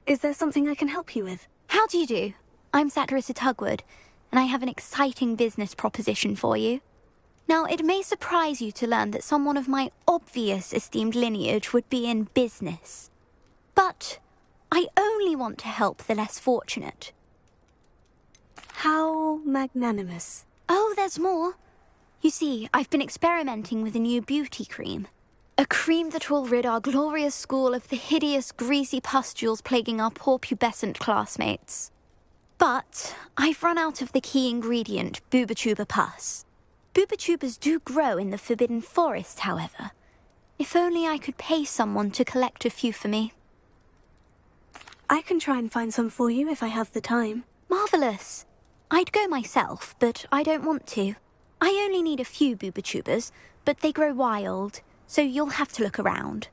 Is there something I can help you with? How do you do? I'm Satirissa Tugwood, and I have an exciting business proposition for you. Now, it may surprise you to learn that someone of my obvious esteemed lineage would be in business. But I only want to help the less fortunate. How magnanimous. Oh, there's more. You see, I've been experimenting with a new beauty cream. A cream that will rid our glorious school of the hideous, greasy pustules plaguing our poor pubescent classmates. But I've run out of the key ingredient, boobotuber pus. Boobotubers do grow in the Forbidden Forest, however. If only I could pay someone to collect a few for me. I can try and find some for you if I have the time. Marvellous. I'd go myself, but I don't want to. I only need a few boobotubers, but they grow wild, so you'll have to look around.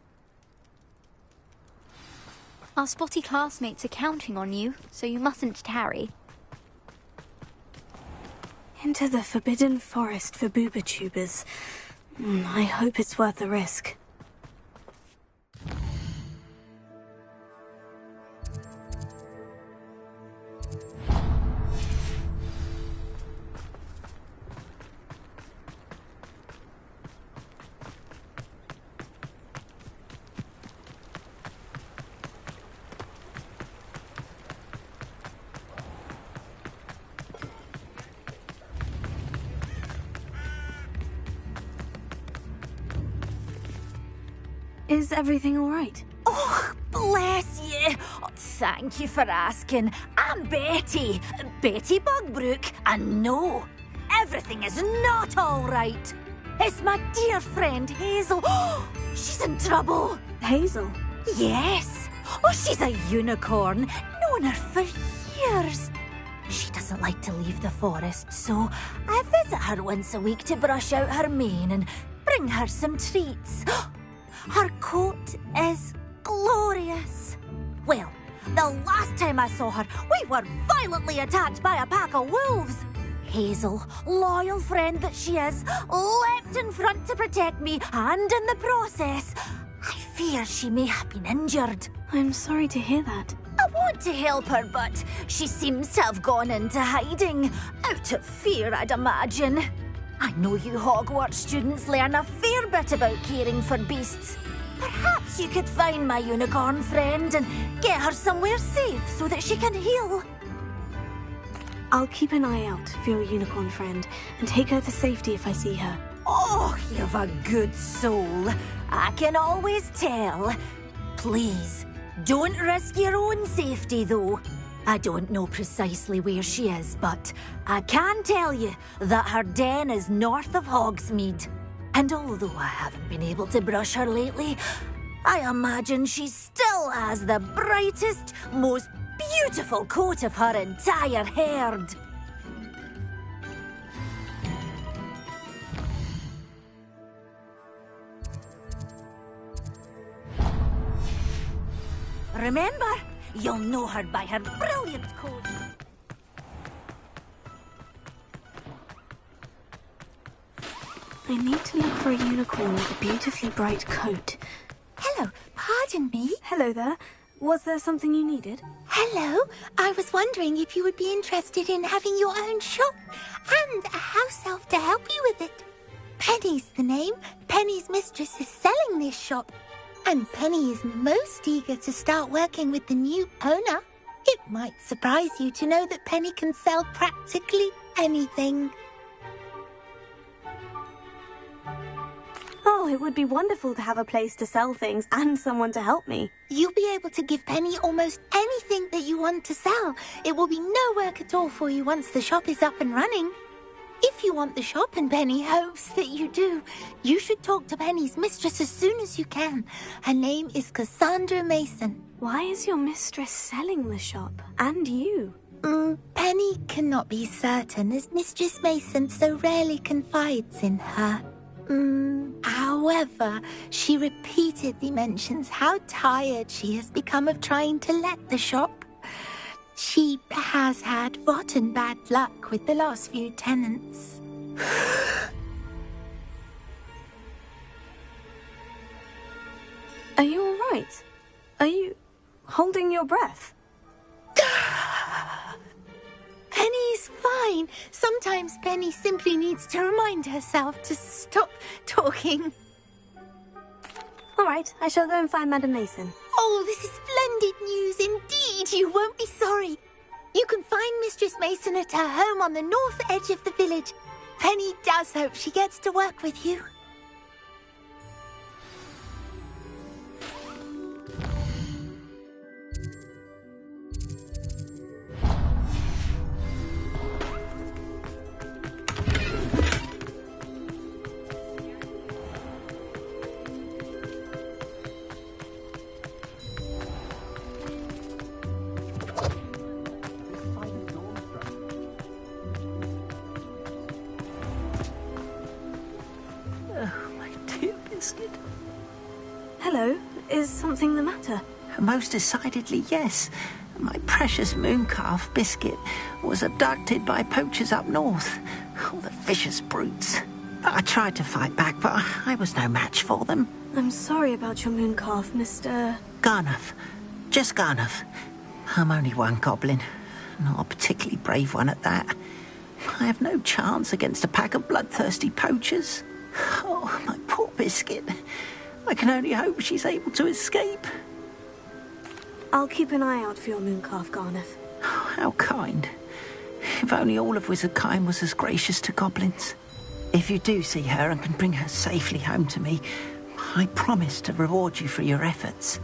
Our spotty classmates are counting on you, so you mustn't tarry. Into the Forbidden Forest for boobotubers. I hope it's worth the risk. Is everything all right? Oh, bless you. Oh, thank you for asking. I'm Betty. Betty Bugbrook. And no, everything is not all right. It's my dear friend Hazel. Oh, she's in trouble. Hazel? Yes. Oh, she's a unicorn. Known her for years. She doesn't like to leave the forest, so I visit her once a week to brush out her mane and bring her some treats. Her coat is glorious. Well, the last time I saw her, we were violently attacked by a pack of wolves. Hazel, loyal friend that she is, leapt in front to protect me, and in the process, I fear she may have been injured. I'm sorry to hear that. I want to help her, but she seems to have gone into hiding. Out of fear, I'd imagine. I know you Hogwarts students learn a fair bit about caring for beasts. Perhaps you could find my unicorn friend and get her somewhere safe so that she can heal. I'll keep an eye out for your unicorn friend and take her to safety if I see her. Oh, you've a good soul. I can always tell. Please, don't risk your own safety, though. I don't know precisely where she is, but I can tell you that her den is north of Hogsmeade. And although I haven't been able to brush her lately, I imagine she still has the brightest, most beautiful coat of her entire herd. Remember, you'll know her by her brilliant coat. I need to look for a unicorn with a beautifully bright coat. Hello, pardon me. Hello there. Was there something you needed? Hello, I was wondering if you would be interested in having your own shop and a house elf to help you with it. Penny's the name. Penny's mistress is selling this shop. And Penny is most eager to start working with the new owner. It might surprise you to know that Penny can sell practically anything. Oh, it would be wonderful to have a place to sell things and someone to help me. You'll be able to give Penny almost anything that you want to sell. It will be no work at all for you once the shop is up and running. If you want the shop and Penny hopes that you do, you should talk to Penny's mistress as soon as you can. Her name is Cassandra Mason. Why is your mistress selling the shop? And you? Penny cannot be certain as Mistress Mason so rarely confides in her. However, she repeatedly mentions how tired she has become of trying to let the shop. She has had rotten bad luck with the last few tenants. Are you all right? Are you holding your breath. Penny's fine. Sometimes Penny simply needs to remind herself to stop talking. All right, I shall go and find Madam Mason. Oh, this is splendid news indeed. You won't be sorry. You can find Mistress Mason at her home on the north edge of the village. Penny does hope she gets to work with you. Hello, is something the matter? Most decidedly, yes. My precious mooncalf, Biscuit, was abducted by poachers up north. Oh, the vicious brutes. I tried to fight back, but I was no match for them. I'm sorry about your mooncalf, Mr. Garnuff. Just Garnuff. I'm only one goblin. Not a particularly brave one at that. I have no chance against a pack of bloodthirsty poachers. Oh, my poor Biscuit. I can only hope she's able to escape. I'll keep an eye out for your mooncalf, Garnuff. Oh, how kind. If only all of Wizardkind was as gracious to goblins. If you do see her and can bring her safely home to me, I promise to reward you for your efforts.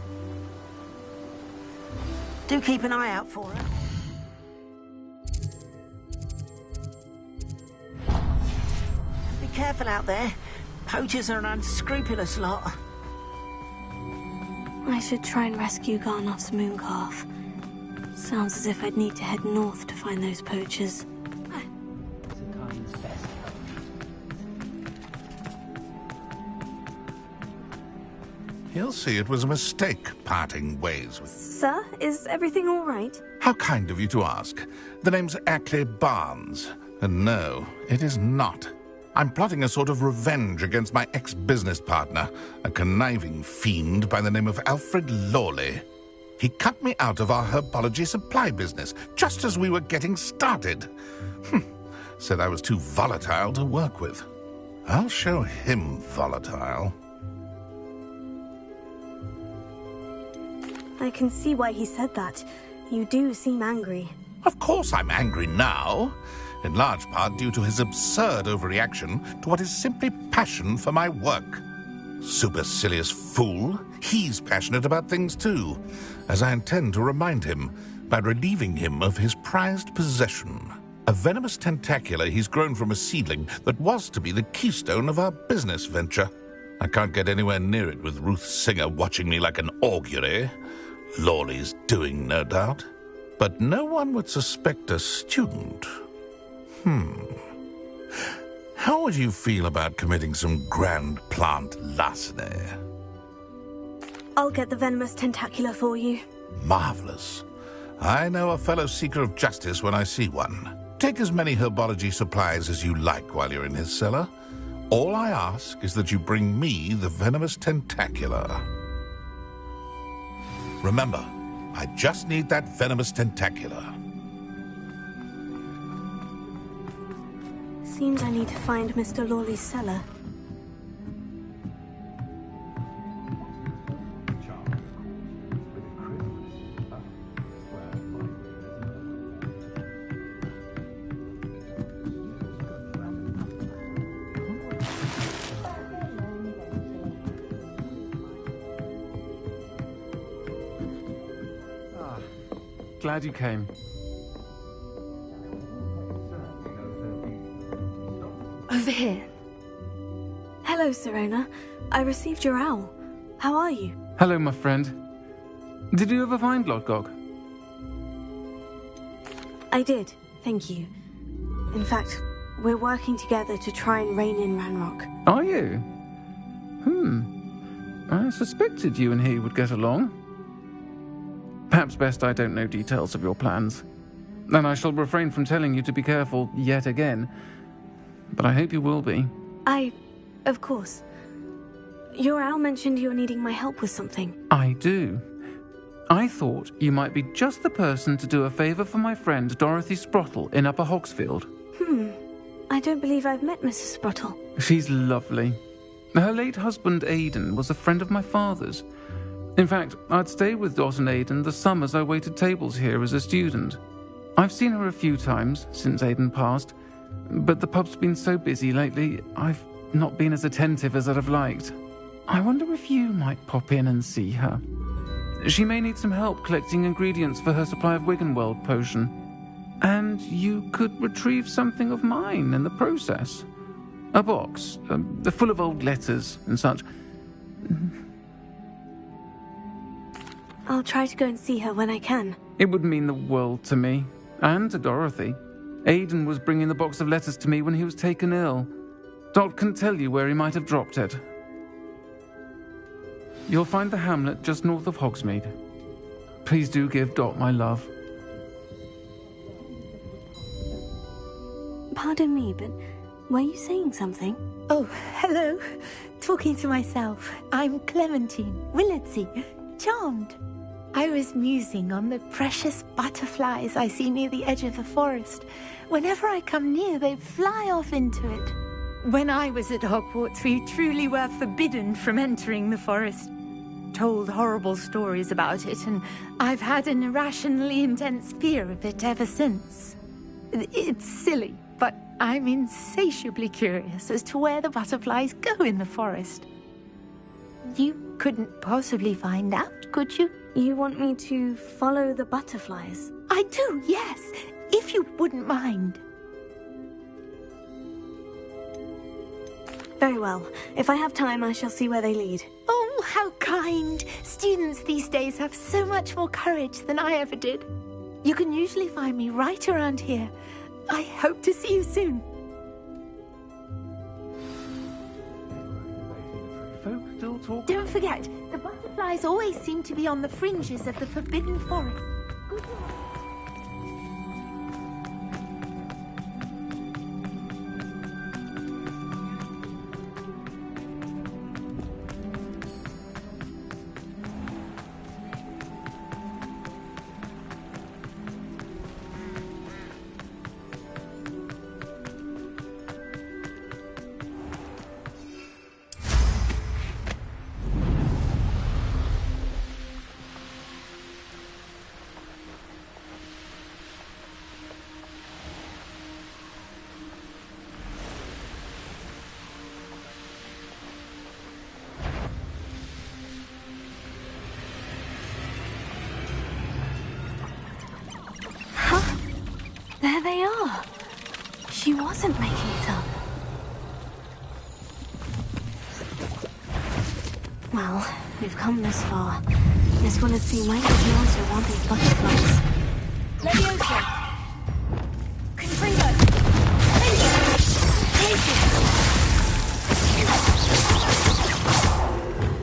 Do keep an eye out for her. Be careful out there. Poachers are an unscrupulous lot. I should try and rescue Garnuff's mooncalf. Sounds as if I'd need to head north to find those poachers. He'll see it was a mistake parting ways with... Sir, is everything all right? How kind of you to ask. The name's Ackley Barnes. And no, it is not. I'm plotting a sort of revenge against my ex-business partner, a conniving fiend by the name of Alfred Lawley. He cut me out of our herbology supply business, just as we were getting started. Said I was too volatile to work with. I'll show him volatile. I can see why he said that. You do seem angry. Of course I'm angry now. In large part due to his absurd overreaction to what is simply passion for my work. Supercilious fool. He's passionate about things too, as I intend to remind him by relieving him of his prized possession. A venomous tentacula he's grown from a seedling that was to be the keystone of our business venture. I can't get anywhere near it with Ruth Singer watching me like an augury. Lawley's doing, no doubt. But no one would suspect a student. How would you feel about committing some grand plant larceny? I'll get the venomous tentacula for you. Marvelous. I know a fellow seeker of justice when I see one. Take as many herbology supplies as you like while you're in his cellar. All I ask is that you bring me the venomous tentacula. Remember, I just need that venomous tentacula. Seems I need to find Mr. Lawley's cellar. Glad you came. Over here. Hello, Serona. I received your owl. How are you? Hello, my friend. Did you ever find Lodgog? I did, thank you. In fact, we're working together to try and rein in Ranrock. Are you? I suspected you and he would get along. Perhaps best I don't know details of your plans. And I shall refrain from telling you to be careful yet again. But I hope you will be. Of course. Your owl mentioned you were needing my help with something. I do. I thought you might be just the person to do a favour for my friend Dorothy Sprottle in Upper Hogsfield. I don't believe I've met Mrs. Sprottle. She's lovely. Her late husband Aidan was a friend of my father's. In fact, I'd stay with Dot and Aidan the summers I waited tables here as a student. I've seen her a few times since Aidan passed, but the pub's been so busy lately, I've not been as attentive as I'd have liked. I wonder if you might pop in and see her. She may need some help collecting ingredients for her supply of Wiggenweld potion. And you could retrieve something of mine in the process. A box, full of old letters and such. I'll try to go and see her when I can. It would mean the world to me, and to Dorothy. Aidan was bringing the box of letters to me when he was taken ill. Dot can tell you where he might have dropped it. You'll find the hamlet just north of Hogsmeade. Please do give Dot my love. Pardon me, but were you saying something? Oh, hello. Talking to myself. I'm Clementine Willardsey. Charmed. I was musing on the precious butterflies I see near the edge of the forest. Whenever I come near, they fly off into it. When I was at Hogwarts, we truly were forbidden from entering the forest. Told horrible stories about it, and I've had an irrationally intense fear of it ever since. It's silly, but I'm insatiably curious as to where the butterflies go in the forest. You couldn't possibly find out, could you? You want me to follow the butterflies? I do, yes, if you wouldn't mind. Very well. If I have time, I shall see where they lead. Oh, how kind. Students these days have so much more courage than I ever did. You can usually find me right around here. I hope to see you soon. Folk still talk. Don't forget, the butterflies always seem to be on the fringes of the Forbidden Forest. Good luck. There they are. She wasn't making it up. Well, we've come this far. Miss Willardsey might have known to want these butterflies. Leviosa! Confringo!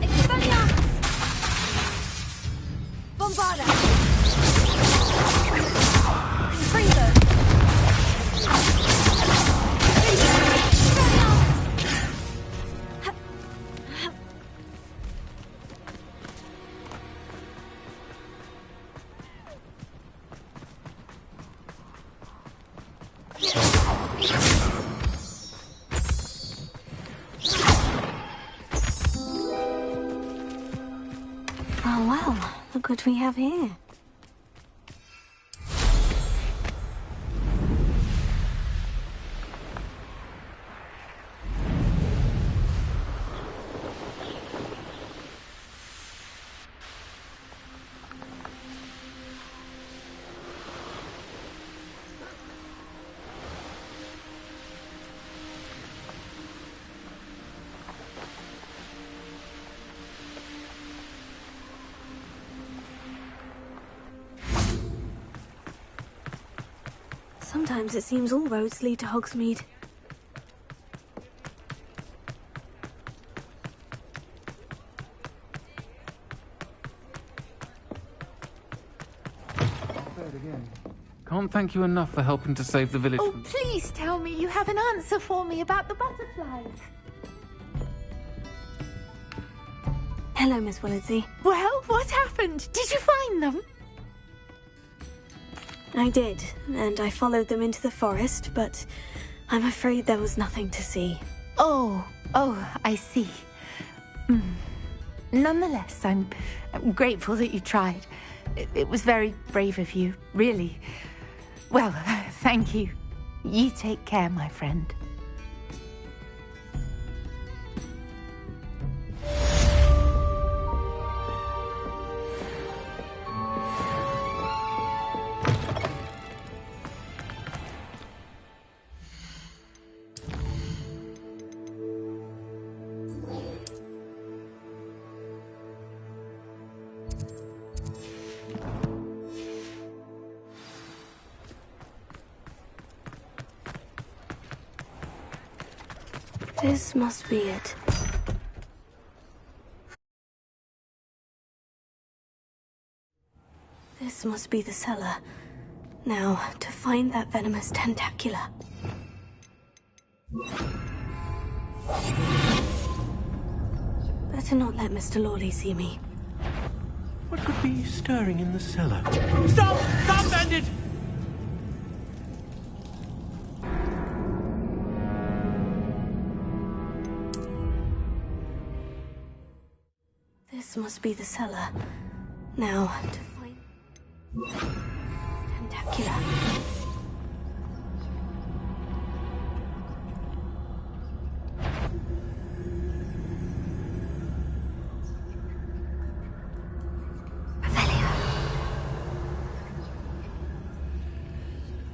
Expelliarmus! Bombarda! Confringo! Oh well, look what we have here. Sometimes it seems all roads lead to Hogsmeade. Can't thank you enough for helping to save the village. Oh, please tell me you have an answer for me about the butterflies. Hello, Miss Willitsey. Well, what happened? Did you find them? I did, and I followed them into the forest, but I'm afraid there was nothing to see. Oh, I see. Nonetheless, I'm grateful that you tried. It was very brave of you, really. Well, thank you. You take care, my friend. This must be it. This must be the cellar. Now, to find that venomous tentacula. Better not let Mr. Lawley see me. What could be stirring in the cellar? Stop! Stop, bandit! This must be the cellar. Now, to find... tentacula.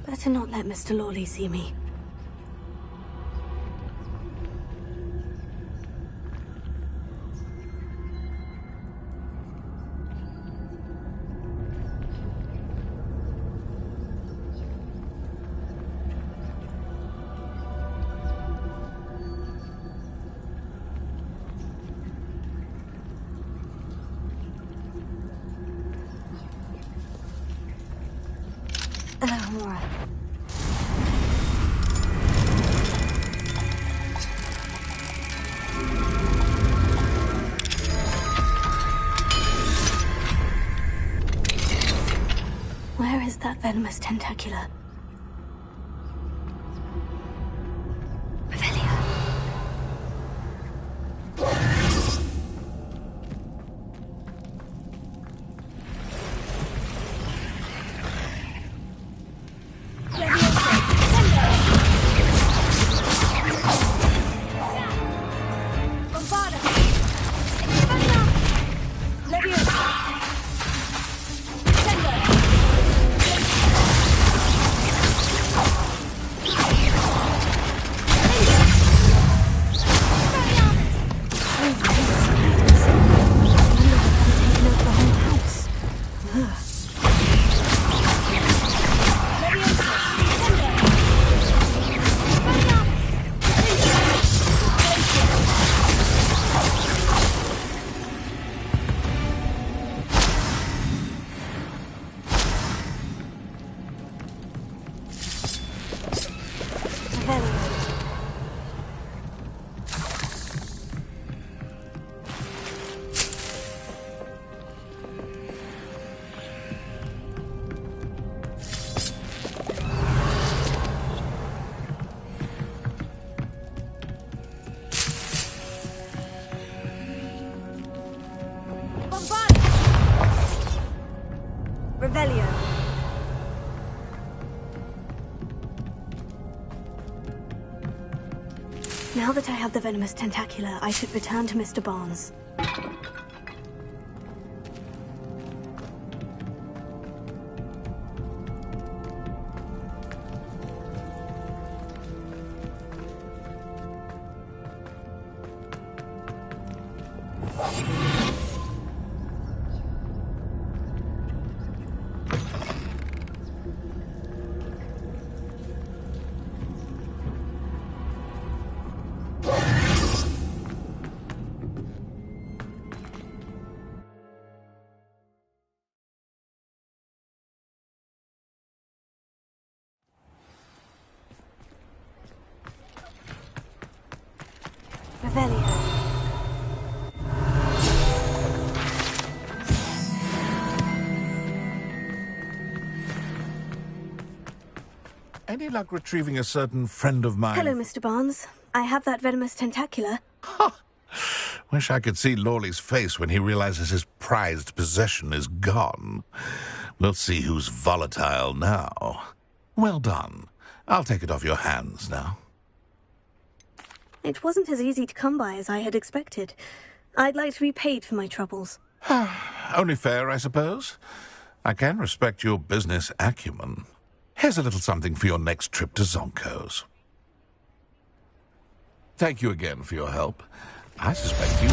Better not let Mr. Lawley see me. Mora. Where is that venomous tentacula? Now that I have the venomous tentacula, I should return to Mr. Barnes. Any luck retrieving a certain friend of mine? Hello, Mr. Barnes. I have that venomous tentacula. Wish I could see Lawley's face when he realizes his prized possession is gone. We'll see who's volatile now. Well done. I'll take it off your hands now. It wasn't as easy to come by as I had expected. I'd like to be paid for my troubles. Only fair, I suppose. I can respect your business acumen. Here's a little something for your next trip to Zonko's. Thank you again for your help. I suspect you...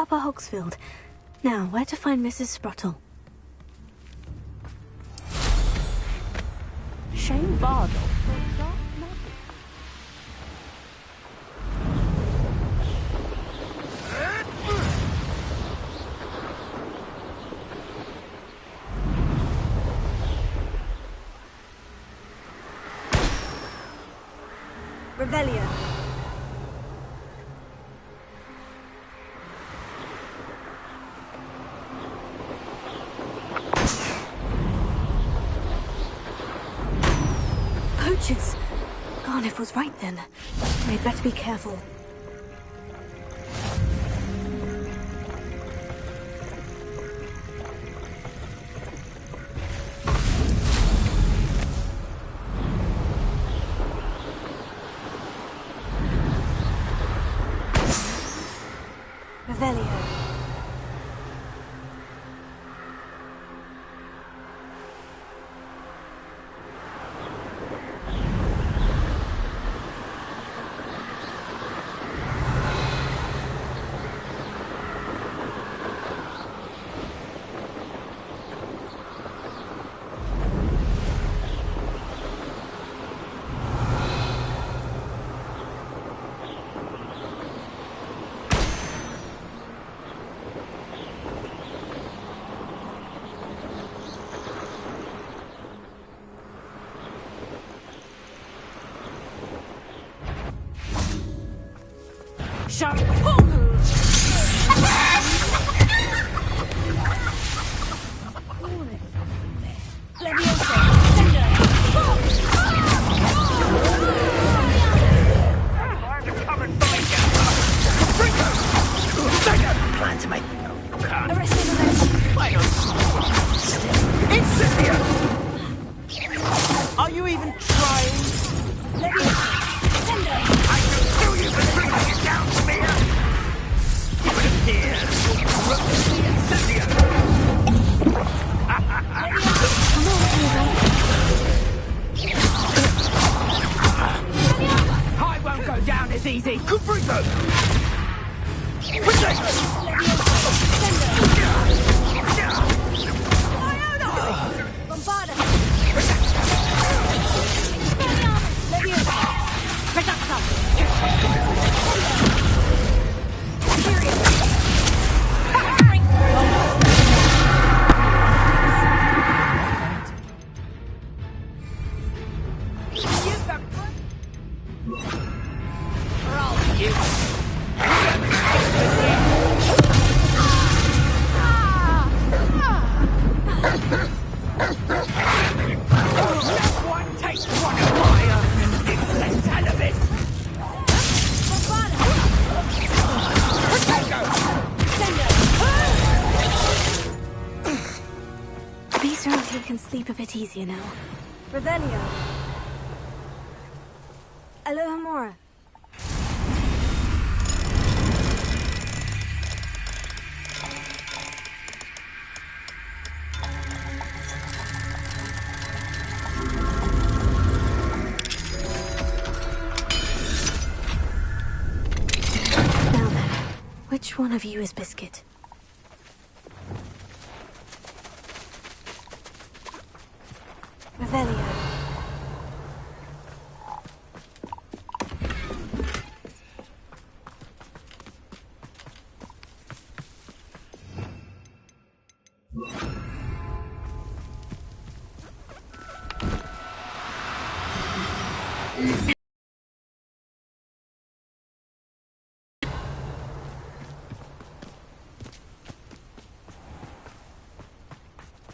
Upper Hogsfield. Now, where to find Mrs. Sprottle? Shane Bardell. Revelio. Poachers! Garniff was right then. We'd better be careful. Revelio. Plan to make... Are you even trying? I can sue you for bringing you down to me! Give it here! I won't go down as easy. Caprito! Sleep a bit easier now. Revelio. Alohomora. Which one of you is Biscuit? Revelio.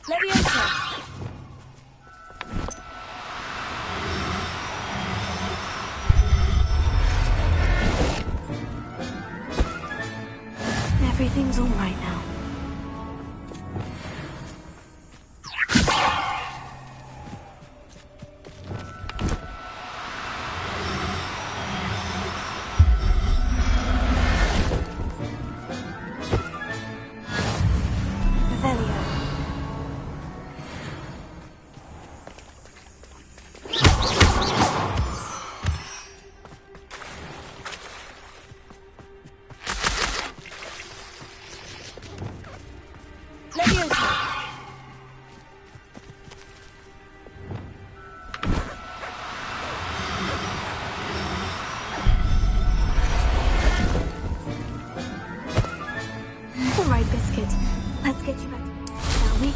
Leviosa. Everything's all right now. Revelio. All right, Biscuit. Let's get you back to bed, shall we?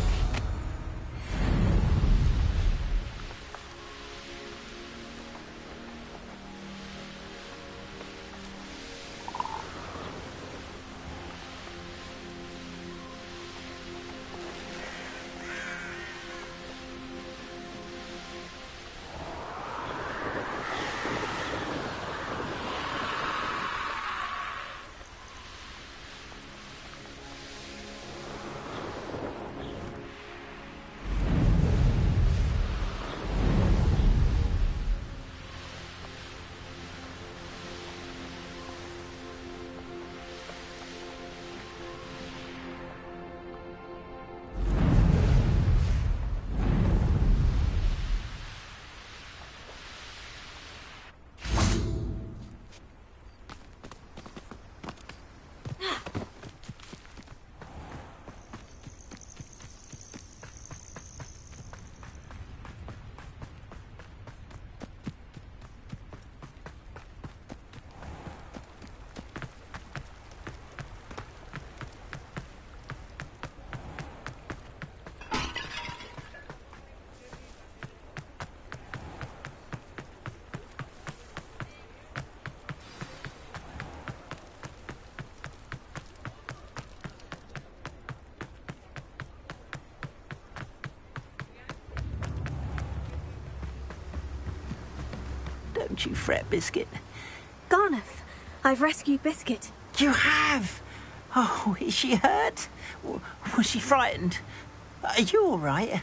Don't you fret, Biscuit. Garneth, I've rescued Biscuit. You have? Oh, is she hurt? Was she frightened? Are you all right?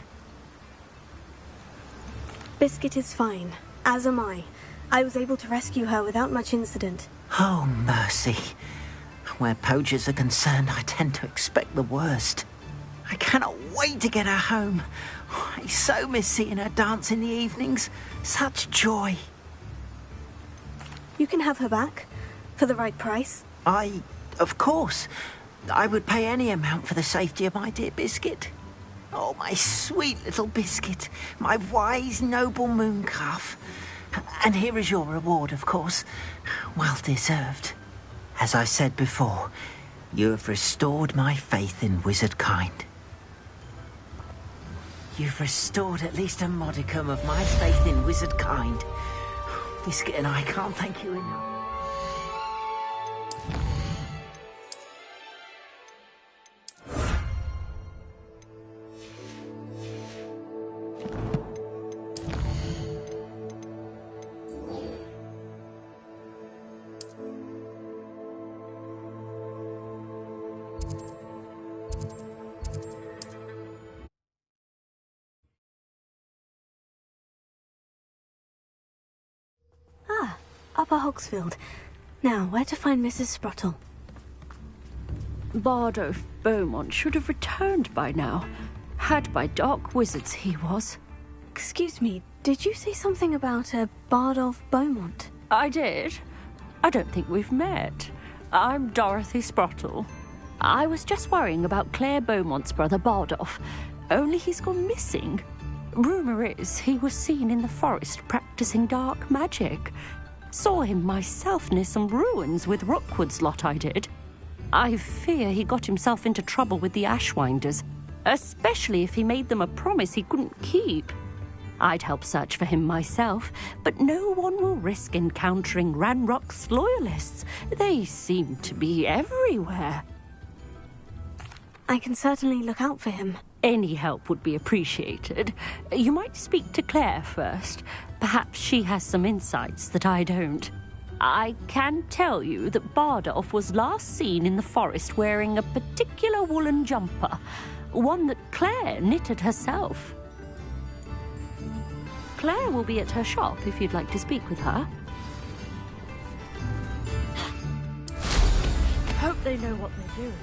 Biscuit is fine, as am I. I was able to rescue her without much incident. Oh, mercy. Where poachers are concerned, I tend to expect the worst. I cannot wait to get her home. I so miss seeing her dance in the evenings. Such joy. You can have her back, for the right price. Of course, I would pay any amount for the safety of my dear Biscuit. Oh, my sweet little Biscuit, my wise, noble moon calf. And here is your reward, of course. Well deserved. As I said before, you have restored my faith in wizard kind. You've restored at least a modicum of my faith in wizard kind. Biscuit and I can't thank you enough. Upper Hogsfield. Now, where to find Mrs. Sprottle? Bardolph Beaumont should have returned by now. Had by dark wizards he was. Excuse me, did you say something about a Bardolph Beaumont? I did. I don't think we've met. I'm Dorothy Sprottle. I was just worrying about Claire Beaumont's brother Bardolph, only he's gone missing. Rumour is he was seen in the forest practicing dark magic. Saw him myself near some ruins with Rookwood's lot I did. I fear he got himself into trouble with the Ashwinders, especially if he made them a promise he couldn't keep. I'd help search for him myself, but no one will risk encountering Ranrock's loyalists. They seem to be everywhere. I can certainly look out for him. Any help would be appreciated. You might speak to Claire first. Perhaps she has some insights that I don't. I can tell you that Bardolph was last seen in the forest wearing a particular woolen jumper, one that Claire knitted herself. Claire will be at her shop if you'd like to speak with her. Hope they know what they're doing.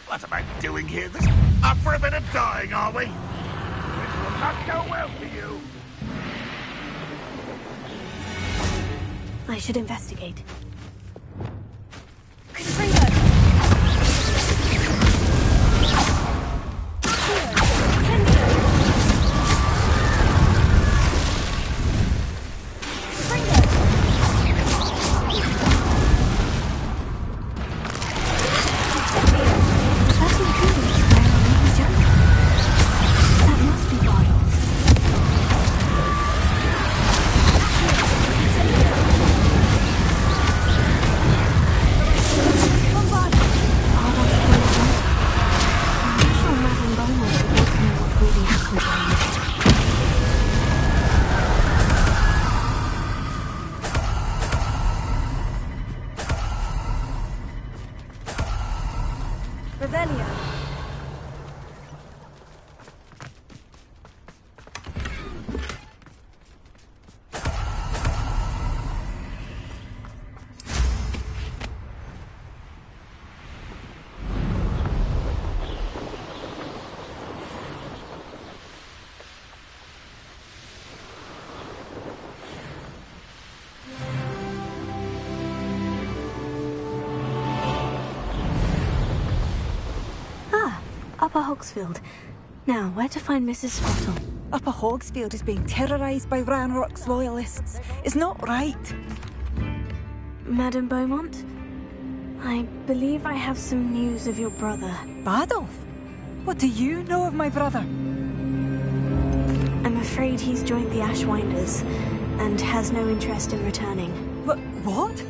What am I doing here? Up for a bit of dying, are we? It will not go well for you. I should investigate. Upper Hogsfield. Now, where to find Mrs. Sprottle? Upper Hogsfield is being terrorised by Ranrock's loyalists. It's not right. Madame Beaumont? I believe I have some news of your brother. Bardolph? What do you know of my brother? I'm afraid he's joined the Ashwinders and has no interest in returning. What?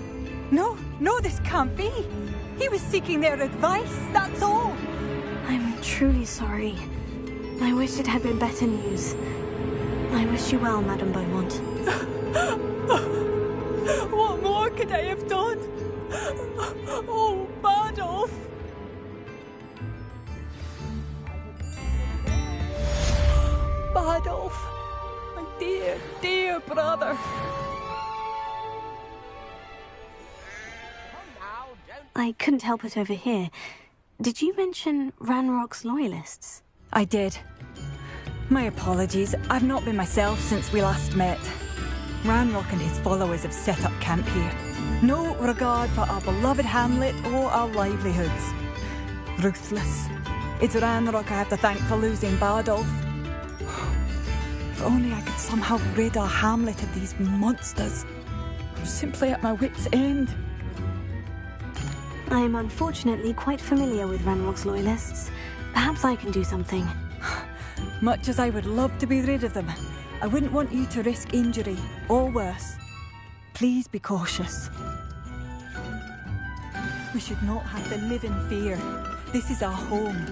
No, this can't be. He was seeking their advice, that's all. I'm truly sorry. I wish it had been better news. I wish you well, Madame Beaumont. What more could I have done? Oh, Bardolph! Bardolph! My dear, dear brother! I couldn't help but overhear. Did you mention Ranrock's loyalists? I did. My apologies. I've not been myself since we last met. Ranrock and his followers have set up camp here. No regard for our beloved hamlet or our livelihoods. Ruthless. It's Ranrock I have to thank for losing Bardolph. If only I could somehow rid our hamlet of these monsters. I'm simply at my wit's end. I am unfortunately quite familiar with Ranrock's loyalists. Perhaps I can do something. Much as I would love to be rid of them, I wouldn't want you to risk injury, or worse. Please be cautious. We should not have to live in fear. This is our home.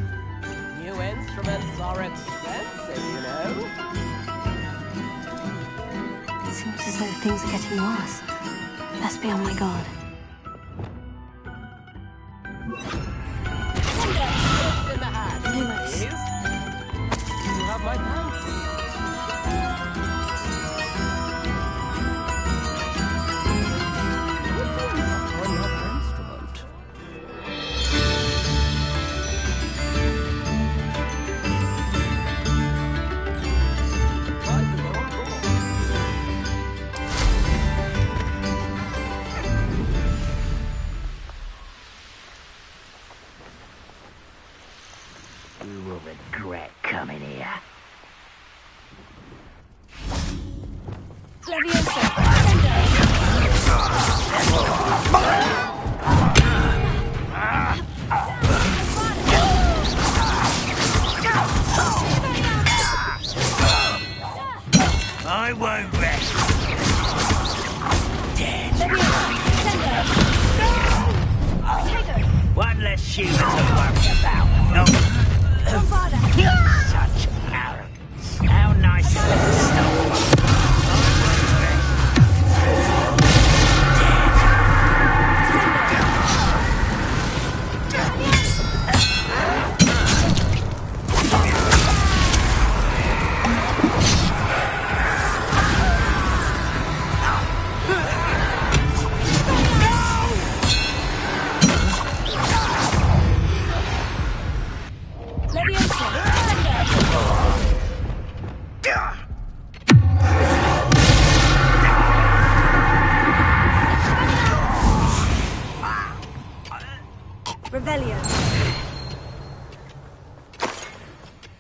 New instruments are expensive, you know. It seems as though things are getting worse. Best be on my guard. In the hat, please. You have my thanks. Another instrument. get coming here. I won't rest. Dead. One less human to worry about. No. Such arrogance. How nice of them to stop.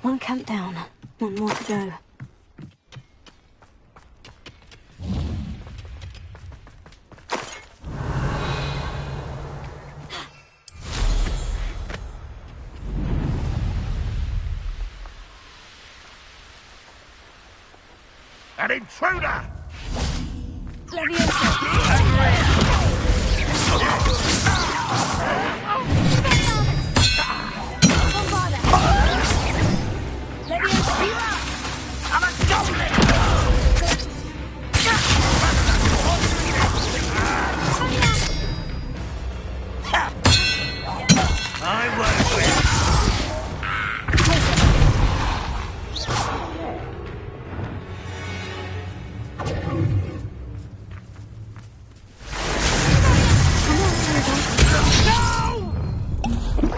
One camp down, one more to go. An intruder! I'm a goblin! I won't win.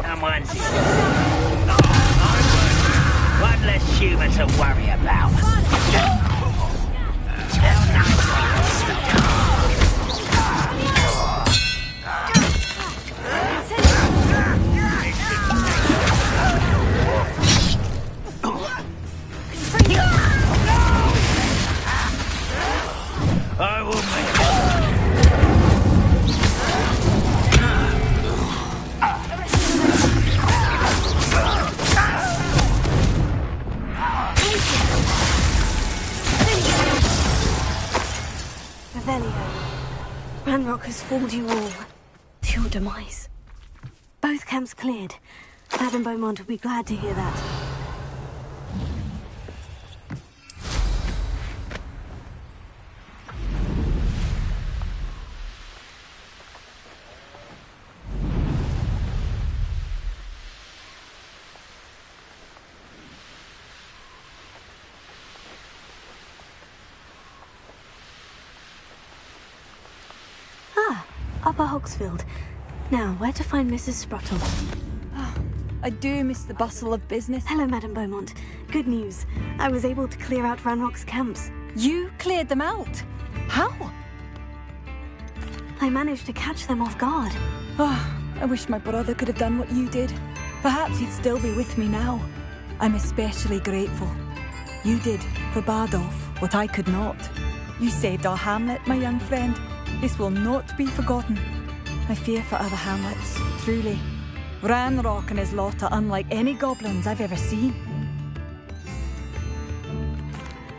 Come on, one less human to worry about. I will make it. Ranrock has fooled you all to your demise. Both camps cleared. Madame Beaumont will be glad to hear that. Upper Hogsfield. Now, where to find Mrs. Sprottle? I do miss the bustle of business. Hello, Madame Beaumont. Good news. I was able to clear out Ranrock's camps. You cleared them out? How? I managed to catch them off guard. I wish my brother could have done what you did. Perhaps he'd still be with me now. I'm especially grateful. You did, for Bardolph, what I could not. You saved our hamlet, my young friend. This will not be forgotten. I fear for other hamlets, truly. Ranrock and his lot are unlike any goblins I've ever seen.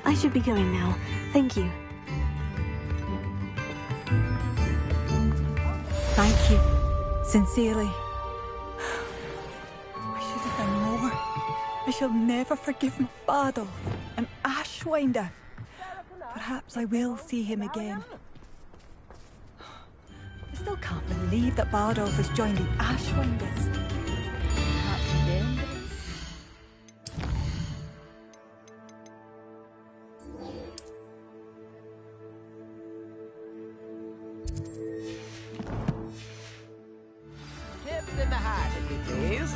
I should be going now. Thank you. Thank you. Sincerely. I should have done more. I shall never forgive my Bardolph, an Ashwinder. Perhaps I will see him again. I still can't believe that Bardolph has joined the Ashwinders. Perhaps again. Tips in the hat, if you please.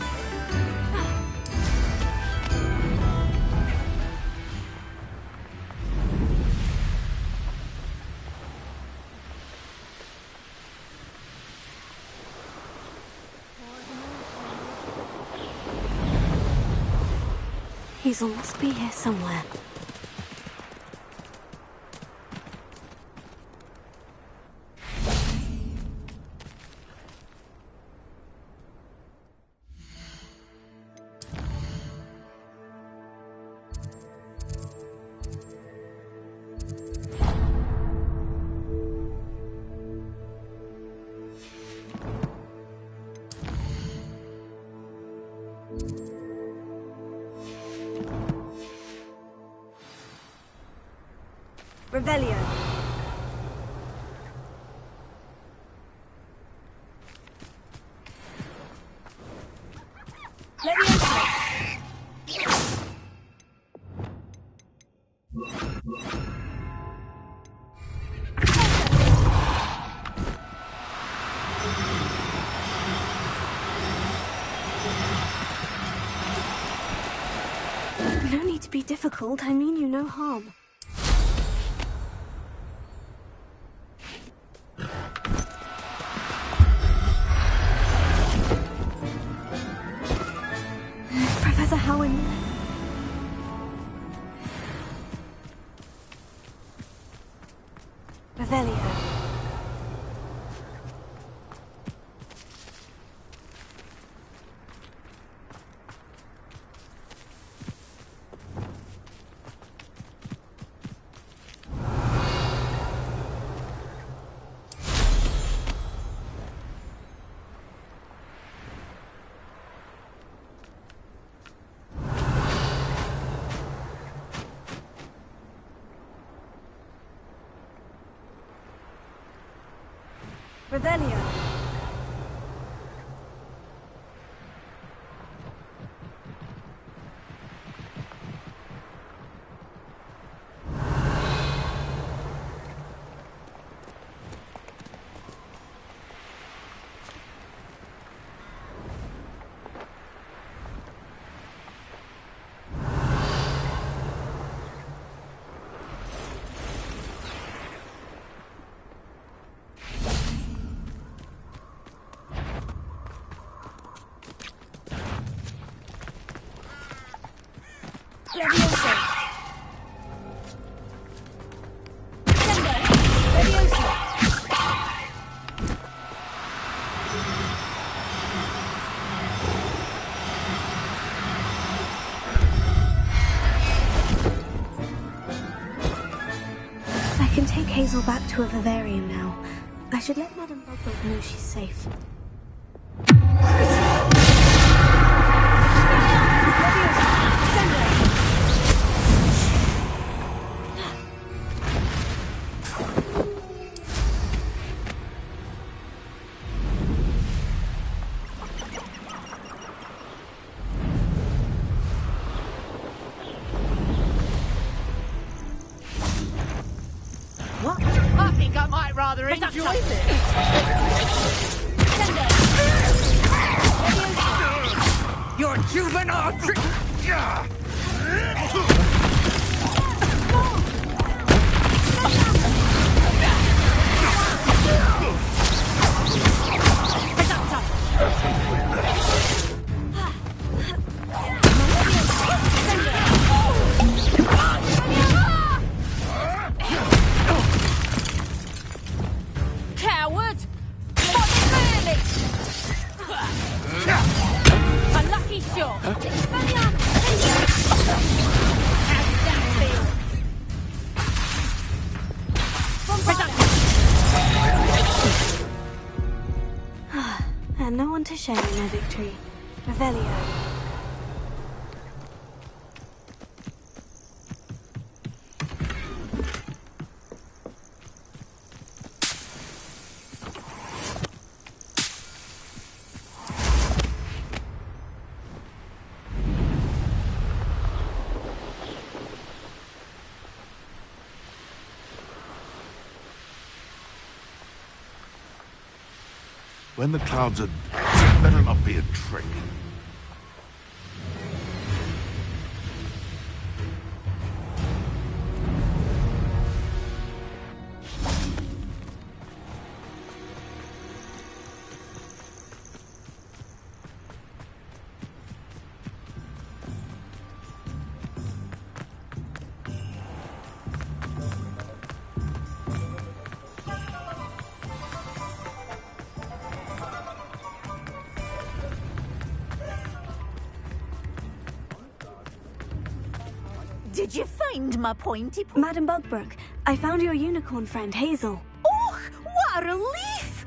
Hazel must be here somewhere. Revelio. No need to be difficult. I mean you no harm. Professor Howin. Revelio. Revelio. Levioso. Sendo. Levioso. I can take Hazel back to a vivarium now. I should let Madame Bugdog know she's safe. I think I might rather enjoy this. Your juvenile trick. Coward! What really? A lucky shot! How did that feel? And no one to share in my victory. Revelio. When the clouds are... better not be a trick. did you find my pointy po— Madam Bugbrook, I found your unicorn friend, Hazel. Oh, what a relief!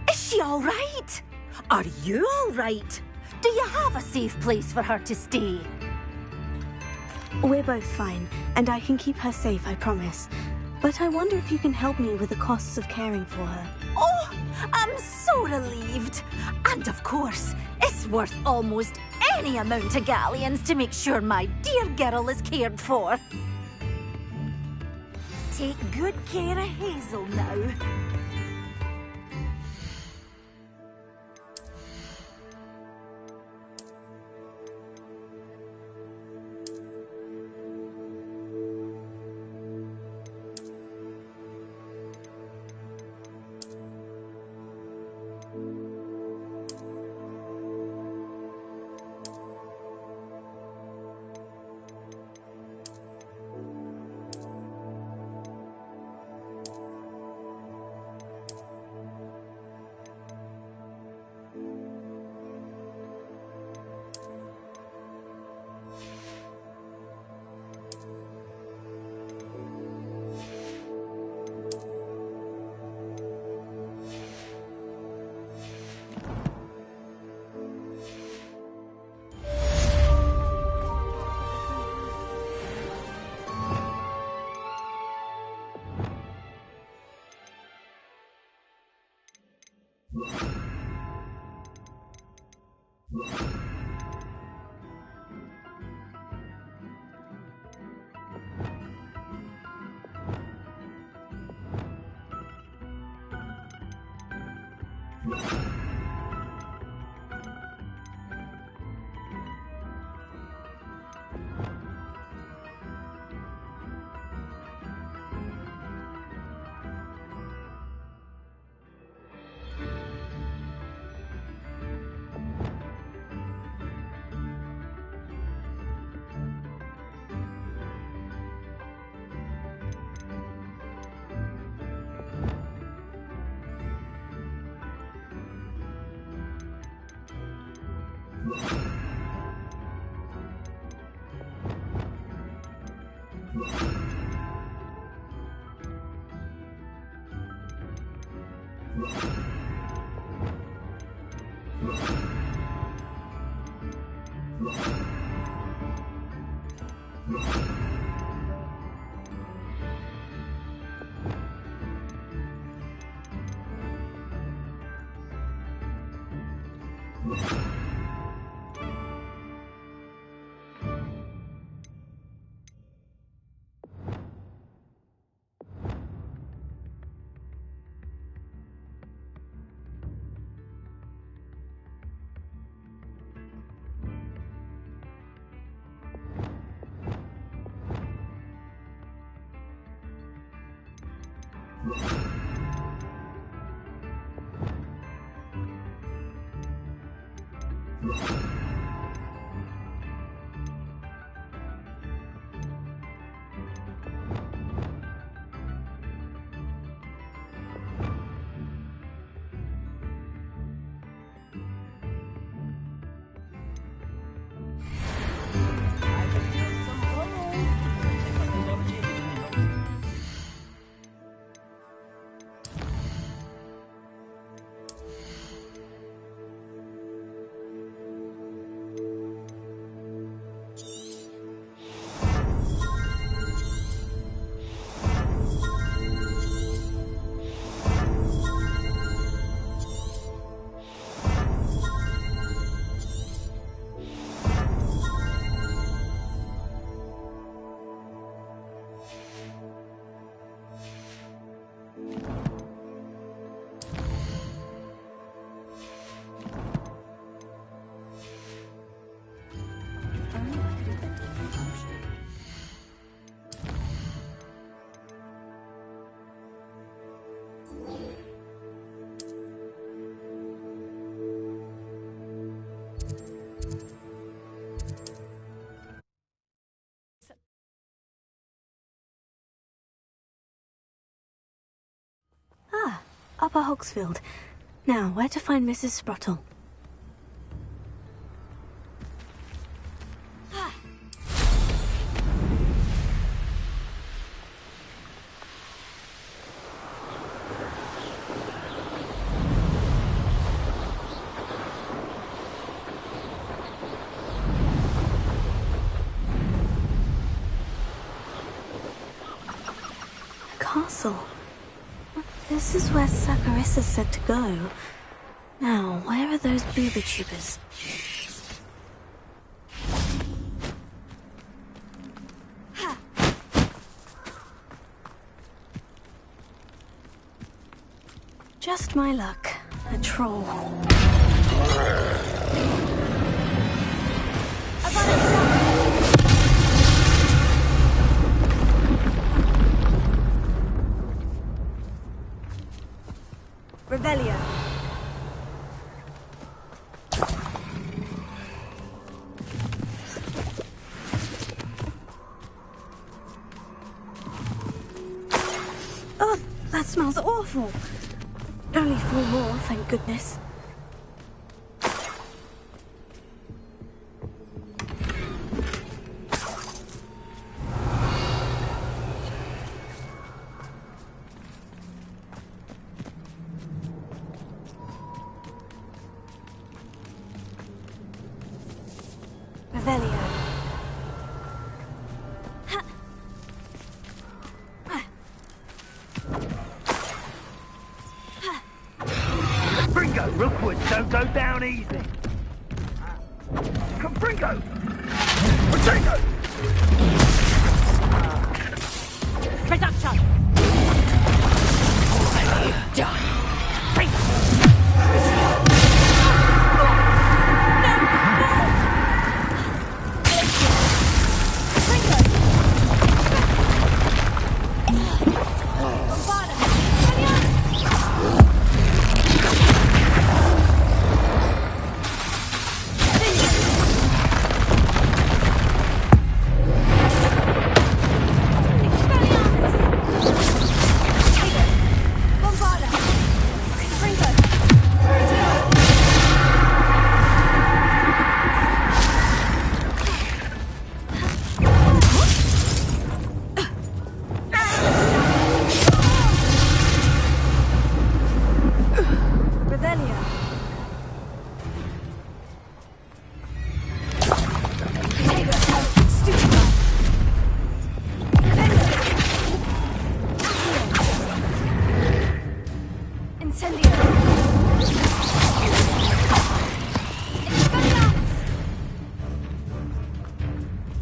Is she all right? Are you all right? Do you have a safe place for her to stay? We're both fine, and I can keep her safe, I promise. But I wonder if you can help me with the costs of caring for her. Oh, I'm so relieved. And of course, it's worth almost any amount of galleons to make sure my dear girl is cared for. Take good care of Hazel now. Upper Hogsfield. Now, where to find Mrs. Sprottle? castle. This is where Saccharissa said to go. Now, where are those booba tubers? Just my luck. A troll. Revelio. Oh, that smells awful. Only 4 more, thank goodness. Revelio. Confringo, Rookwood, don't go down easy. Confringo! Potato! Production! What have you done?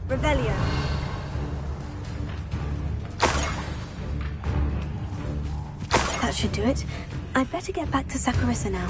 Revelio. That should do it. I'd better get back to Saccharissa now.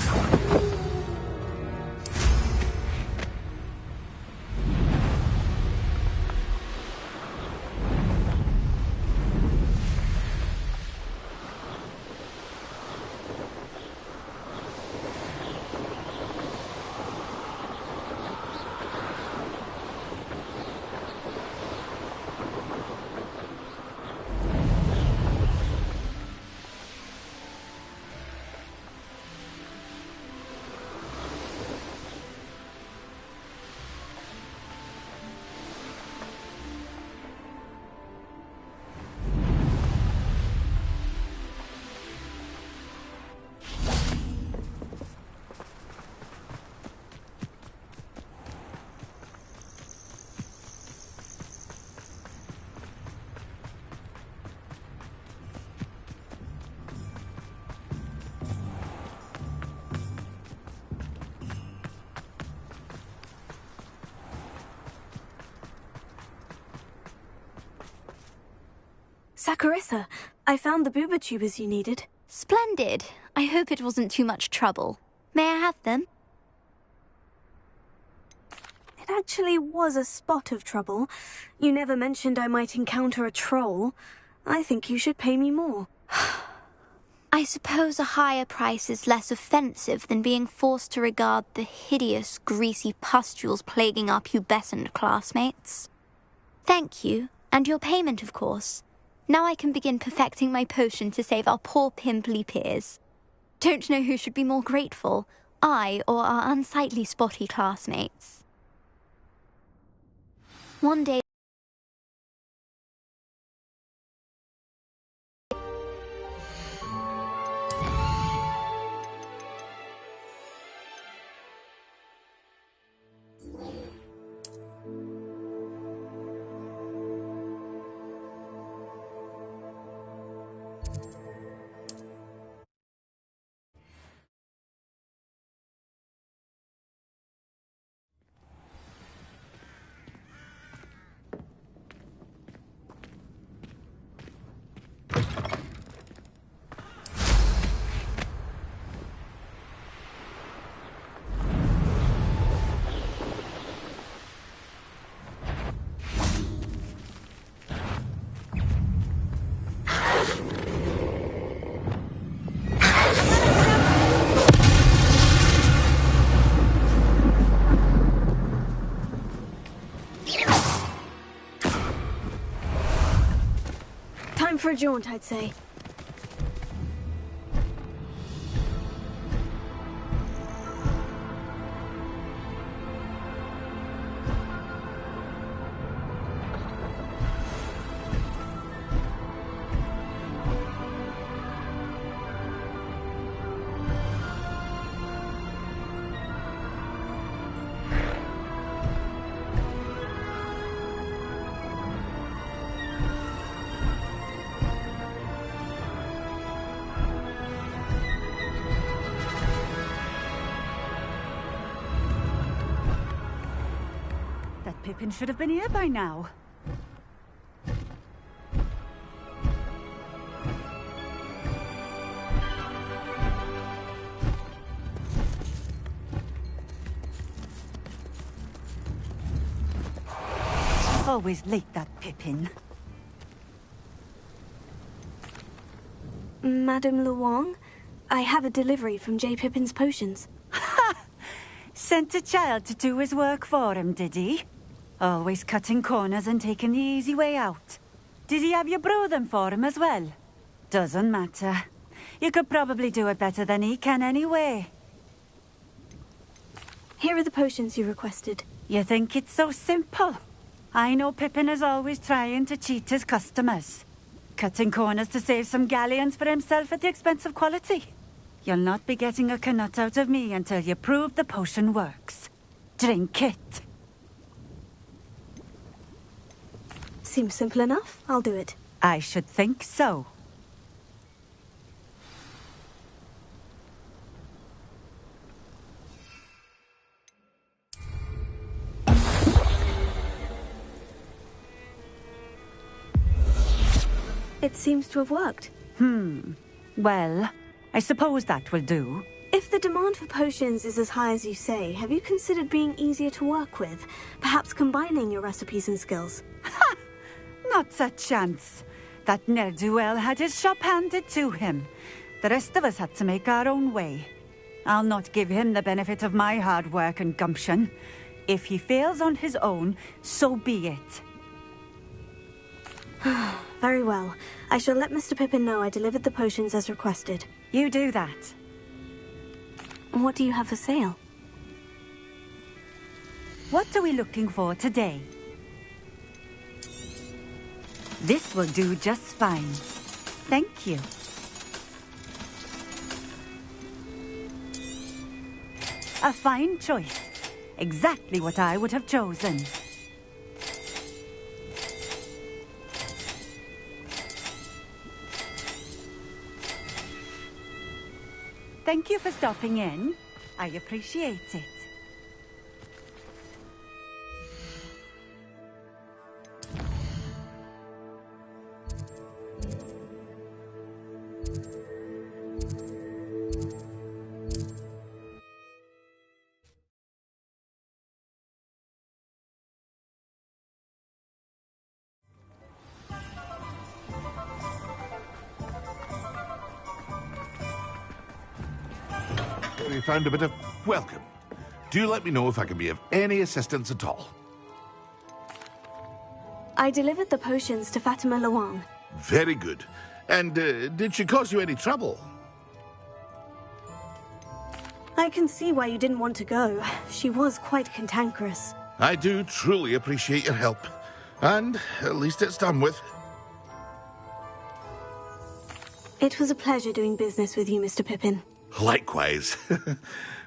Saccharissa, I found the booba tubers you needed. Splendid. I hope it wasn't too much trouble. May I have them? It actually was a spot of trouble. You never mentioned I might encounter a troll. I think you should pay me more. I suppose a higher price is less offensive than being forced to regard the hideous, greasy pustules plaguing our pubescent classmates. Thank you, and your payment, of course. Now I can begin perfecting my potion to save our poor pimply peers. Don't know who should be more grateful, I or our unsightly spotty classmates. One day... Time for a jaunt, I'd say. Pippin should have been here by now. Always late, that Pippin. Madame Luong, I have a delivery from J. Pippin's potions. Ha! Sent a child to do his work for him, did he? Always cutting corners and taking the easy way out. Did he have you brew them for him as well? Doesn't matter. You could probably do it better than he can anyway. Here are the potions you requested. You think it's so simple? I know Pippin is always trying to cheat his customers. Cutting corners to save some galleons for himself at the expense of quality. You'll not be getting a canut out of me until you prove the potion works. Drink it. Seems simple enough. I'll do it. I should think so. It seems to have worked. Well, I suppose that will do. If the demand for potions is as high as you say, have you considered being easier to work with? Perhaps combining your recipes and skills? Ha! Not a chance. That ne'er-do-well had his shop handed to him. The rest of us had to make our own way. I'll not give him the benefit of my hard work and gumption. If he fails on his own, so be it. Very well. I shall let Mr. Pippin know I delivered the potions as requested. You do that. What do you have for sale? What are we looking for today? This will do just fine. Thank you. A fine choice. Exactly what I would have chosen. Thank you for stopping in. I appreciate it. We found a bit of welcome. Do let me know if I can be of any assistance at all. I delivered the potions to Fatima Luong. Very good. And did she cause you any trouble? I can see why you didn't want to go. She was quite cantankerous. I do truly appreciate your help. And at least it's done with. It was a pleasure doing business with you, Mr. Pippin. Likewise.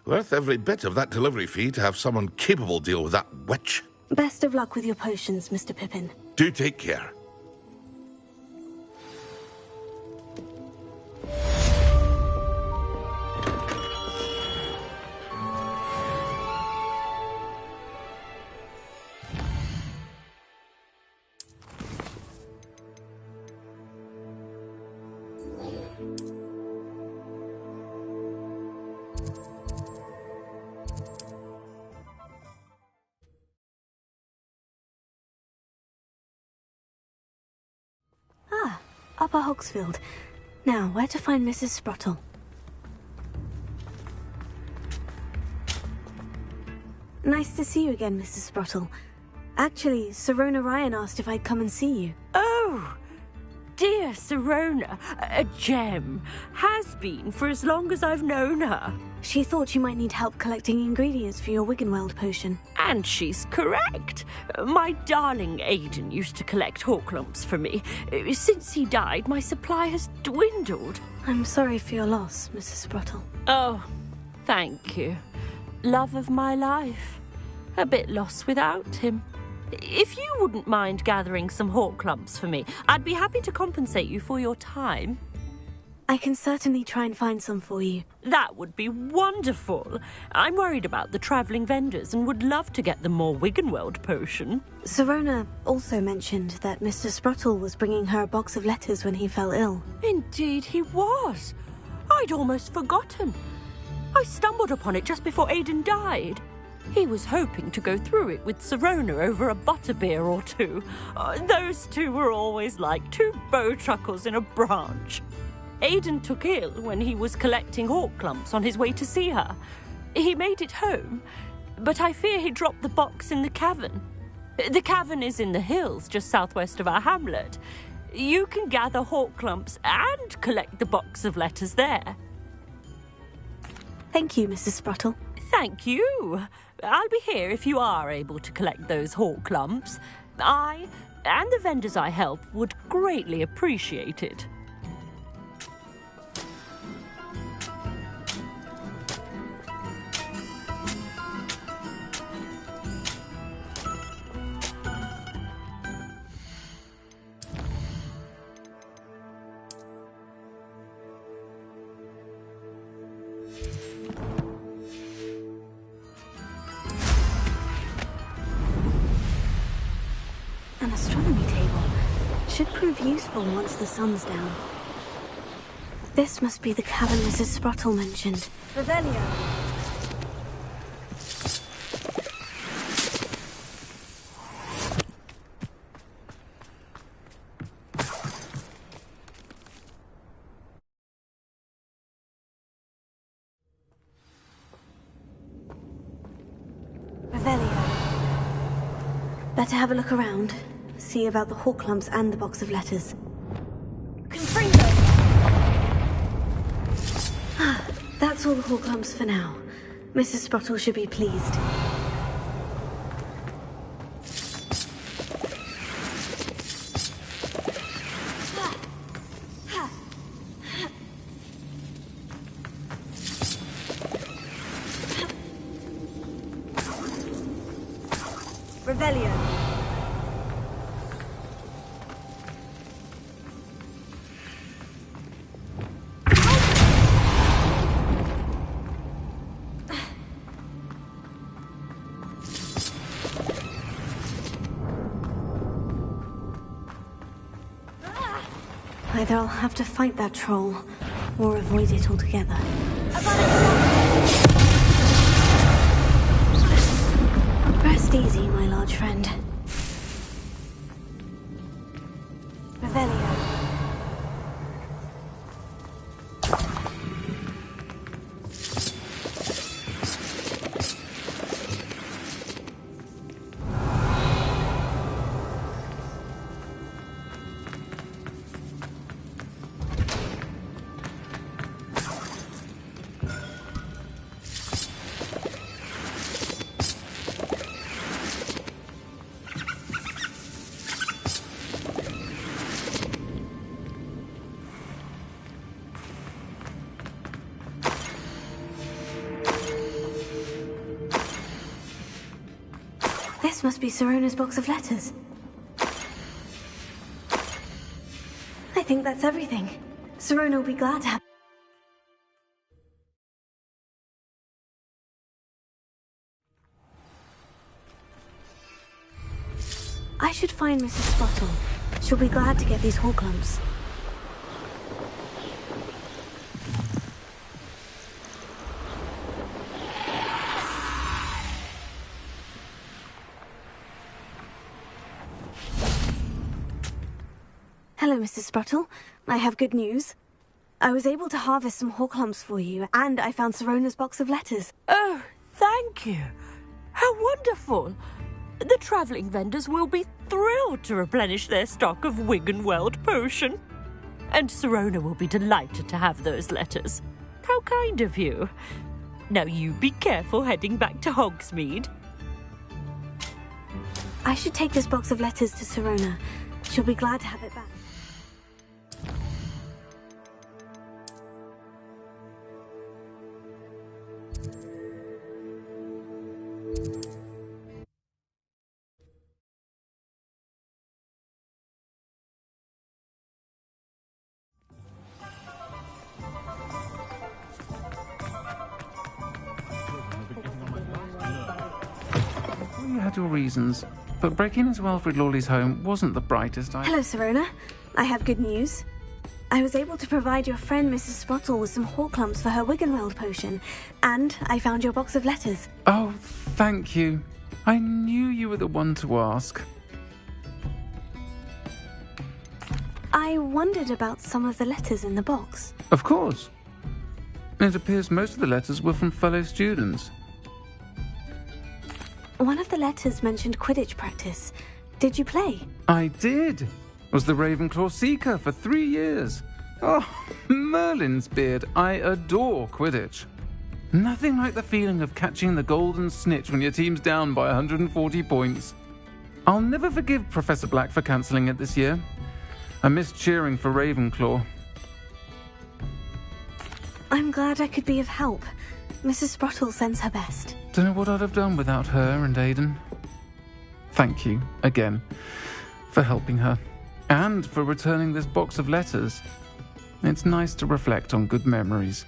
Worth every bit of that delivery fee to have someone capable deal with that witch. Best of luck with your potions, Mr. Pippin. Do take care. Upper Hogsfield. Now, where to find Mrs. Sprottle? Nice to see you again, Mrs. Sprottle. Actually, Sirona Ryan asked if I'd come and see you. Oh! dear Sirona, a gem, has been for as long as I've known her. She thought you might need help collecting ingredients for your Wiggenweld potion. And she's correct. My darling Aidan used to collect Horklumps for me. Since he died, my supply has dwindled. I'm sorry for your loss, Mrs. Sprottle. Oh, thank you. Love of my life. A bit lost without him. If you wouldn't mind gathering some Horklumps for me, I'd be happy to compensate you for your time. I can certainly try and find some for you. That would be wonderful. I'm worried about the travelling vendors and would love to get them more Wiggenweld potion. Sirona also mentioned that Mr. Sprottle was bringing her a box of letters when he fell ill. Indeed he was. I'd almost forgotten. I stumbled upon it just before Aidan died. He was hoping to go through it with Sirona over a butterbeer or two. Those two were always like two bowtruckles in a branch. Aidan took ill when he was collecting Horklumps on his way to see her. He made it home, but I fear he dropped the box in the cavern. The cavern is in the hills just southwest of our hamlet. You can gather Horklumps and collect the box of letters there. Thank you, Mrs. Sprottle. Thank you. I'll be here if you are able to collect those Horklumps. I and the vendors I help would greatly appreciate it. An astronomy table. Should prove useful once the sun's down. This must be the cavern Mrs. Sprottle mentioned. Revelio. Revelio. Better have a look around. See about the Horklumps and the box of letters. Confringo. That's all the Horklumps for now. Mrs. Sprottle should be pleased. Revelio. Either I'll have to fight that troll, or avoid it altogether. Rest easy, my large friend. Revelio. This must be Sirona's box of letters. I think that's everything. Sirona will be glad to have... I should find Mrs. Sprottle. She'll be glad to get these Horklumps. Hello, Mrs. Sprottle. I have good news. I was able to harvest some Horklumps for you, and I found Sirona's box of letters. Oh, thank you. How wonderful. The travelling vendors will be thrilled to replenish their stock of Wiggenweld potion. And Sirona will be delighted to have those letters. How kind of you. Now you be careful heading back to Hogsmeade. I should take this box of letters to Sirona. She'll be glad to have it back. You had your reasons, but breaking into Wilfred Lawley's home wasn't the brightest. Hello, Sirona. I have good news. I was able to provide your friend Mrs. Sprottle with some Horklumps for her Wiggenweld potion, and I found your box of letters. Oh, thank you. I knew you were the one to ask. I wondered about some of the letters in the box. Of course. It appears most of the letters were from fellow students. One of the letters mentioned Quidditch practice. Did you play? I did. Was the Ravenclaw Seeker for 3 years. Oh, Merlin's beard. I adore Quidditch. Nothing like the feeling of catching the golden snitch when your team's down by 140 points. I'll never forgive Professor Black for cancelling it this year. I missed cheering for Ravenclaw. I'm glad I could be of help. Mrs. Sprottle sends her best. Don't know what I'd have done without her and Aidan. Thank you, again, for helping her. And for returning this box of letters. It's nice to reflect on good memories.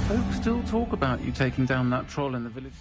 Folks still talk about you taking down that troll in the village.